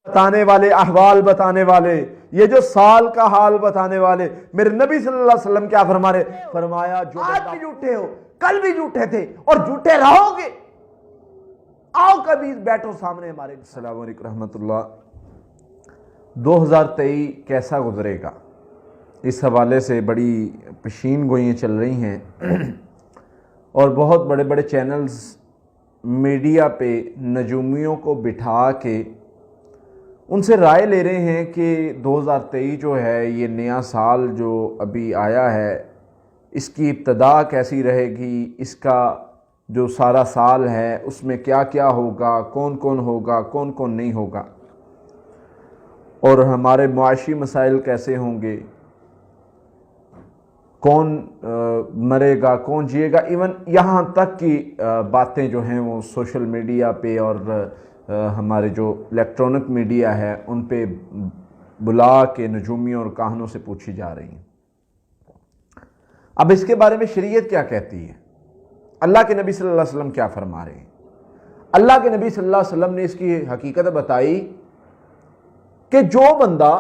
بتانے والے، احوال بتانے والے، یہ جو سال کا حال بتانے والے، میرے نبی صلی اللہ علیہ وسلم کیا فرما رہے؟ فرمایا جو آج بھی جھوٹے ہو، کل بھی جھوٹے تھے اور جھوٹے رہو گے، آؤ کبھی بیٹھو سامنے ہمارے۔ السلام علیکم رحمۃ اللہ۔ 2023 کیسا گزرے گا، اس حوالے سے بڑی پیشین گوئیاں چل رہی ہیں اور بہت بڑے بڑے چینلز میڈیا پہ نجومیوں کو بٹھا کے ان سے رائے لے رہے ہیں کہ 2023 جو ہے، یہ نیا سال جو ابھی آیا ہے، اس کی ابتدا کیسی رہے گی، اس کا جو سارا سال ہے اس میں کیا کیا ہوگا، کون کون ہوگا، کون کون نہیں ہوگا، اور ہمارے معاشی مسائل کیسے ہوں گے، کون مرے گا، کون جیے گا، ایون یہاں تک کی باتیں جو ہیں وہ سوشل میڈیا پہ اور ہمارے جو الیکٹرانک میڈیا ہے ان پہ بلا کے نجومیوں اور کاہنوں سے پوچھی جا رہی ہیں۔ اب اس کے بارے میں شریعت کیا کہتی ہے، اللہ کے نبی صلی اللہ علیہ وسلم کیا فرما رہے ہیں؟ اللہ کے نبی صلی اللہ علیہ وسلم نے اس کی حقیقت بتائی کہ جو بندہ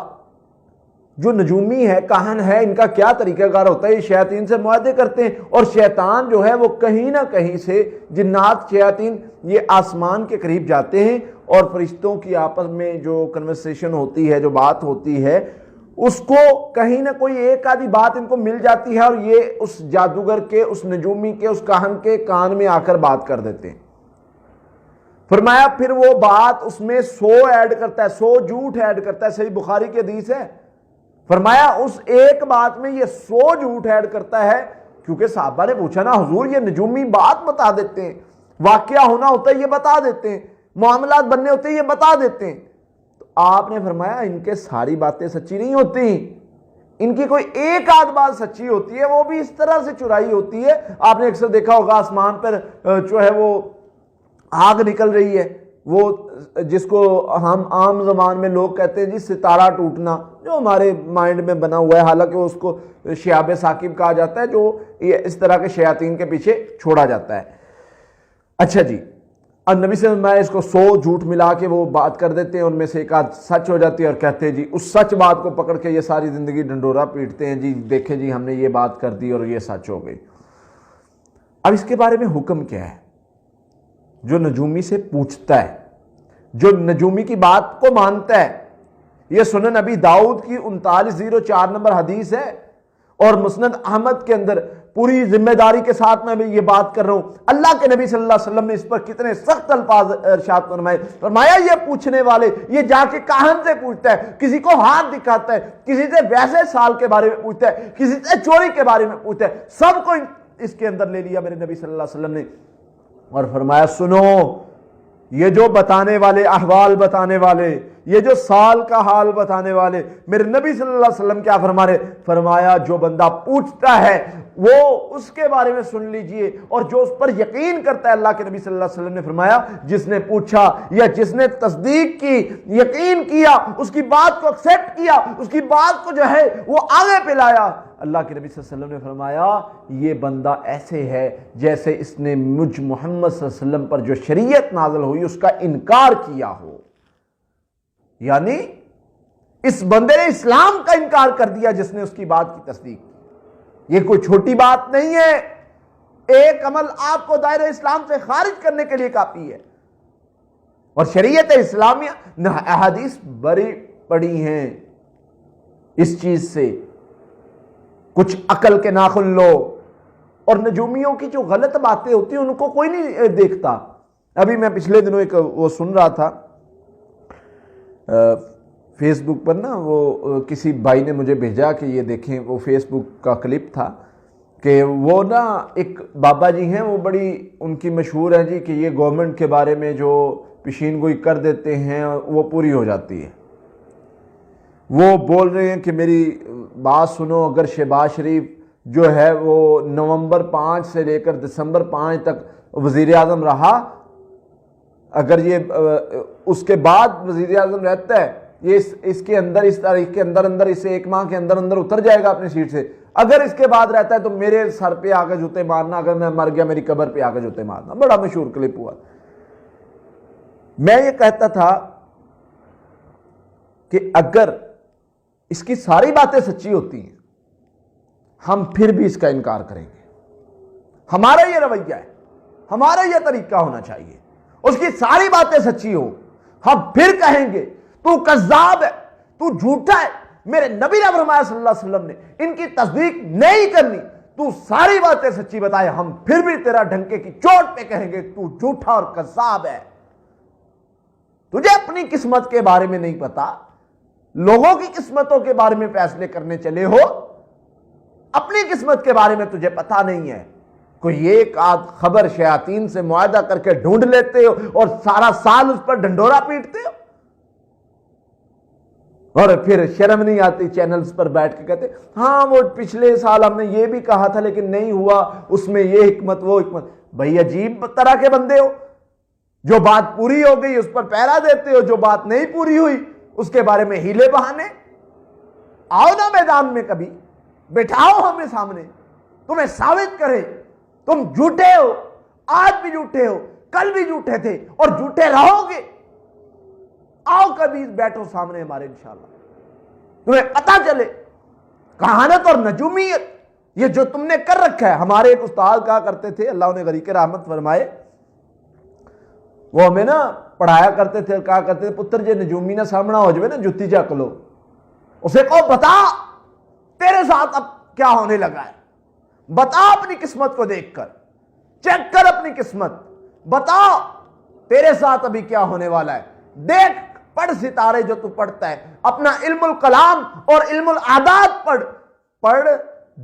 جو نجومی ہے، کاہن ہے، ان کا کیا طریقہ کار ہوتا ہے، یہ شیاطین سے معاہدے کرتے ہیں، اور شیطان جو ہے وہ کہیں نہ کہیں سے، جنات شیاطین یہ آسمان کے قریب جاتے ہیں اور فرشتوں کی آپس میں جو کنورسیشن ہوتی ہے، جو بات ہوتی ہے، اس کو کہیں نہ کوئی ایک آدھی بات ان کو مل جاتی ہے اور یہ اس جادوگر کے، اس نجومی کے، اس کاہن کے کان میں آ کر بات کر دیتے ہیں۔ فرمایا پھر وہ بات اس میں 100 ایڈ کرتا ہے، 100 جھوٹ ایڈ کرتا ہے، صحیح بخاری کی حدیث ہے۔ فرمایا اس ایک بات میں یہ 100 جھوٹ ایڈ کرتا ہے، کیونکہ صحابہ نے پوچھا نا حضور یہ نجومی بات بتا دیتے ہیں، واقعہ ہونا ہوتا ہے یہ بتا دیتے ہیں، معاملات بننے ہوتے ہیں یہ بتا دیتے ہیں، تو آپ نے فرمایا ان کے ساری باتیں سچی نہیں ہوتی، ان کی کوئی ایک آدھ بات سچی ہوتی ہے، وہ بھی اس طرح سے چرائی ہوتی ہے۔ آپ نے اکثر دیکھا ہوگا آسمان پر جو ہے وہ آگ نکل رہی ہے، وہ جس کو ہم عام زبان میں لوگ کہتے ہیں جی ستارہ ٹوٹنا، جو ہمارے مائنڈ میں بنا ہوا ہے، حالانکہ اس کو شہاب ثاقب کہا جاتا ہے، جو اس طرح کے شیاطین کے پیچھے چھوڑا جاتا ہے۔ اچھا جی، اب نبی صلی اللہ علیہ وسلم اس کو 100 جھوٹ ملا کے وہ بات کر دیتے ہیں، ان میں سے ایک آدھ سچ ہو جاتی ہے، اور کہتے ہیں جی اس سچ بات کو پکڑ کے یہ ساری زندگی ڈنڈورا پیٹتے ہیں، جی دیکھیں جی ہم نے یہ بات کر دی اور یہ سچ ہو گئی۔ اب اس کے بارے میں حکم کیا ہے؟ جو نجومی سے پوچھتا ہے، جو نجومی کی بات کو مانتا ہے، یہ سنن نبی داؤد کی 3904 نمبر حدیث ہے، اور مسند احمد کے اندر پوری ذمہ داری کے ساتھ میں بھی یہ بات کر رہا ہوں۔ اللہ کے نبی صلی اللہ علیہ وسلم نے اس پر کتنے سخت الفاظ ارشاد فرمائے۔ فرمایا یہ پوچھنے والے، یہ جا کے کاہن سے پوچھتا ہے، کسی کو ہاتھ دکھاتا ہے، کسی سے ویسے سال کے بارے میں پوچھتا ہے، کسی سے چوری کے بارے میں پوچھتا ہے، سب کو اس کے اندر لے لیا میرے نبی صلی اللہ علیہ وسلم نے، اور فرمایا سنو، یہ جو بتانے والے، احوال بتانے والے، یہ جو سال کا حال بتانے والے، میرے نبی صلی اللہ علیہ وسلم کیا فرما رہے؟ فرمایا جو بندہ پوچھتا ہے وہ اس کے بارے میں سن لیجئے، اور جو اس پر یقین کرتا ہے، اللہ کے نبی صلی اللہ علیہ وسلم نے فرمایا جس نے پوچھا یا جس نے تصدیق کی، یقین کیا، اس کی بات کو ایکسیپٹ کیا، اس کی بات کو جو ہے وہ آگے پہ لایا، اللہ کے نبی صلی اللہ علیہ وسلم نے فرمایا یہ بندہ ایسے ہے جیسے اس نے مجھ محمد صلی اللہ علیہ وسلم پر جو شریعت نازل ہوئی اس کا انکار کیا ہو، یعنی اس بندے نے اسلام کا انکار کر دیا جس نے اس کی بات کی تصدیق کی۔ یہ کوئی چھوٹی بات نہیں ہے، ایک عمل آپ کو دائرہ اسلام سے خارج کرنے کے لیے کافی ہے، اور شریعت اسلامیہ احادیث بڑی پڑی ہیں اس چیز سے، کچھ عقل کے ناخن لو، اور نجومیوں کی جو غلط باتیں ہوتی ہیں ان کو کوئی نہیں دیکھتا۔ ابھی میں پچھلے دنوں ایک وہ سن رہا تھا فیس بک پر نا، وہ کسی بھائی نے مجھے بھیجا کہ یہ دیکھیں، وہ فیس بک کا کلپ تھا کہ وہ نا ایک بابا جی ہیں، وہ بڑی ان کی مشہور ہے جی کہ یہ گورنمنٹ کے بارے میں جو پیشین گوئی کر دیتے ہیں وہ پوری ہو جاتی ہے۔ وہ بول رہے ہیں کہ میری بات سنو، اگر شہباز شریف جو ہے وہ نومبر 5 سے لے کر دسمبر 5 تک وزیر اعظم رہا، اگر یہ اس کے بعد وزیر اعظم رہتا ہے، یہ اس کے اندر، اس تاریخ کے اندر اندر، اسے 1 ماہ کے اندر اندر اتر جائے گا اپنی سیٹ سے، اگر اس کے بعد رہتا ہے تو میرے سر پہ آ کے جوتے مارنا، اگر میں مر گیا میری قبر پہ آ کے جوتے مارنا۔ بڑا مشہور کلپ ہوا۔ میں یہ کہتا تھا کہ اگر اس کی ساری باتیں سچی ہوتی ہیں ہم پھر بھی اس کا انکار کریں گے. ہمارا یہ رویہ ہے, ہمارا یہ طریقہ ہونا چاہیے. اس کی ساری باتیں سچی ہو ہم پھر کہیں گے تو کذاب ہے, تو جھوٹا ہے. میرے نبی نے فرمایا صلی اللہ علیہ وسلم نے ان کی تصدیق نہیں کرنی, تو ساری باتیں سچی بتائے ہم پھر بھی تیرا ڈھنکے کی چوٹ پہ کہیں گے تو جھوٹا اور کذاب ہے. تجھے اپنی قسمت کے بارے میں نہیں پتا, لوگوں کی قسمتوں کے بارے میں فیصلے کرنے چلے ہو, اپنی قسمت کے بارے میں تجھے پتا نہیں ہے. کوئی ایک آدھ خبر شیاطین سے معاہدہ کر کے ڈھونڈ لیتے ہو اور سارا سال اس پر ڈنڈورا پیٹتے ہو, اور پھر شرم نہیں آتی چینلز پر بیٹھ کے کہتے ہاں وہ پچھلے سال ہم نے یہ بھی کہا تھا لیکن نہیں ہوا, اس میں یہ حکمت وہ حکمت. بھئی عجیب طرح کے بندے ہو, جو بات پوری ہو گئی اس پر پہرا دیتے ہو, جو بات نہیں پوری ہوئی اس کے بارے میں ہیلے بہانے. آؤ نا میدان میں کبھی, بٹھاؤ ہمیں سامنے, تمہیں ثابت کرے تم جھوٹے ہو, آج بھی جھوٹے ہو, کل بھی جھوٹے تھے اور جھوٹے رہو گے. آؤ کبھی بیٹھو سامنے ہمارے انشاءاللہ, تمہیں پتا چلے کہانت اور نجومیت یہ جو تم نے کر رکھا ہے. ہمارے ایک استاد کہا کرتے تھے, اللہ انہیں غریق رحمت فرمائے, وہ ہمیں نا پڑھایا کرتے تھے, کہا کرتے تھے پتر جے نجومی نہ سامنا ہو جائے نا جتی چک لو. اسے کہو بتا تیرے ساتھ اب کیا ہونے لگا ہے, بتا اپنی قسمت کو دیکھ کر, چیک کر اپنی قسمت, بتا تیرے ساتھ ابھی کیا ہونے والا ہے. دیکھ, پڑھ ستارے جو تو پڑھتا ہے, اپنا علم الکلام اور علم العادات پڑھ,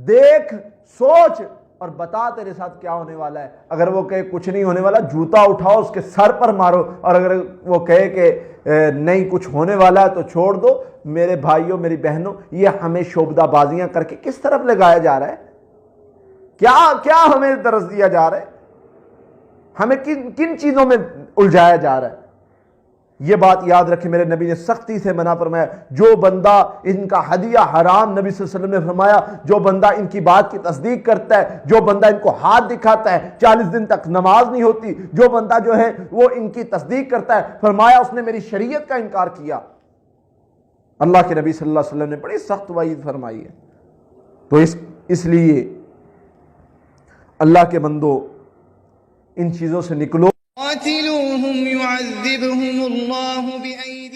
دیکھ, سوچ اور بتا تیرے ساتھ کیا ہونے والا ہے. اگر وہ کہے کچھ نہیں ہونے والا, جوتا اٹھاؤ اس کے سر پر مارو, اور اگر وہ کہے کہ نہیں کچھ ہونے والا ہے تو چھوڑ دو. میرے بھائیوں میری بہنوں, یہ ہمیں شعبدہ بازیاں کر کے کس طرف لگایا جا رہا ہے؟ کیا ہمیں درس دیا جا رہا ہے؟ ہمیں کن چیزوں میں الجھایا جا رہا ہے؟ یہ بات یاد رکھیں, میرے نبی نے سختی سے منع فرمایا, جو بندہ ان کا ہدیہ حرام, نبی صلی اللہ علیہ وسلم نے فرمایا جو بندہ ان کی بات کی تصدیق کرتا ہے, جو بندہ ان کو ہاتھ دکھاتا ہے, 40 دن تک نماز نہیں ہوتی, جو بندہ جو ہے وہ ان کی تصدیق کرتا ہے, فرمایا اس نے میری شریعت کا انکار کیا. اللہ کے نبی صلی اللہ علیہ وسلم نے بڑی سخت وعید فرمائی ہے. تو اس لیے اللہ کے بندو ان چیزوں سے نکلو. قاتلوهم يعذبهم الله بأيديكم